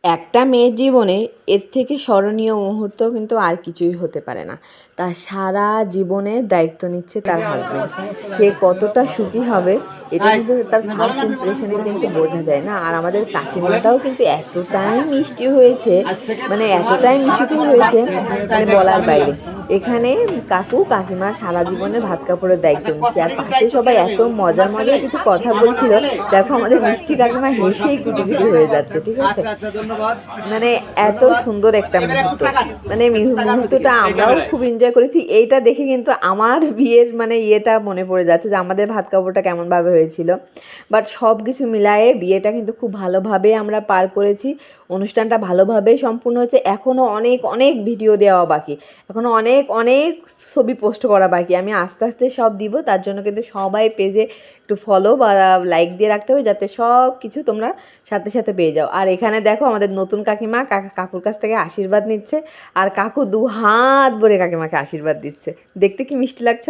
একটা মেয়ের জীবনে এর থেকে স্মরণীয় মুহূর্ত কিন্তু আর কিছুই হতে পারে না। তার সারা জীবনের দায়িত্ব নিচ্ছে তার হাজবেন্ড। সে কতটা সুখী হবে এটা কিন্তু তার ফার্স্ট ইমপ্রেশনে কিন্তু বোঝা যায় না। আর আমাদের কাকিমাটাও কিন্তু এতটাই মিষ্টি হয়েছে, মানে এতটাই মিশুকি হয়েছে, মানে বলার বাইরে। এখানে কাকু কাকিমা সারা জীবনের ভাত কাপড়ের দায়িত্ব নিচ্ছে, আর পাশে সবাই এত মজার মজার কিছু কথা বলছিল। দেখো আমাদের মিষ্টি কাকিমা হেসেই কুটি কুটি হয়ে যাচ্ছে, ঠিক আছে। মানে এত সুন্দর একটা মুহূর্ত, মানে মুহূর্তটা আমরাও খুব এনজয় করেছি। এইটা দেখে কিন্তু আমার বিয়ের মানে ইয়েটা মনে পড়ে যাচ্ছে যে আমাদের ভাত কাপড়টা কেমনভাবে হয়েছিল। বাট সব কিছু মিলায়ে বিয়েটা কিন্তু খুব ভালোভাবে আমরা পার করেছি। অনুষ্ঠানটা ভালোভাবেই সম্পূর্ণ হয়েছে। এখনও অনেক অনেক ভিডিও দেওয়া বাকি, এখনও অনেক অনেক ছবি পোস্ট করা বাকি। আমি আস্তে আস্তে সব দিব, তার জন্য কিন্তু সবাই পেজে একটু ফলো বা লাইক দিয়ে রাখতে হবে, যাতে সব কিছু তোমরা সাথে সাথে পেয়ে যাও। আর এখানে দেখো আমাদের নতুন কাকিমা কাকুর কাছ থেকে আশীর্বাদ নিচ্ছে, আর কাকু দু হাত ভরে কাকিমাকে আশীর্বাদ দিচ্ছে। দেখতে কি মিষ্টি লাগছে।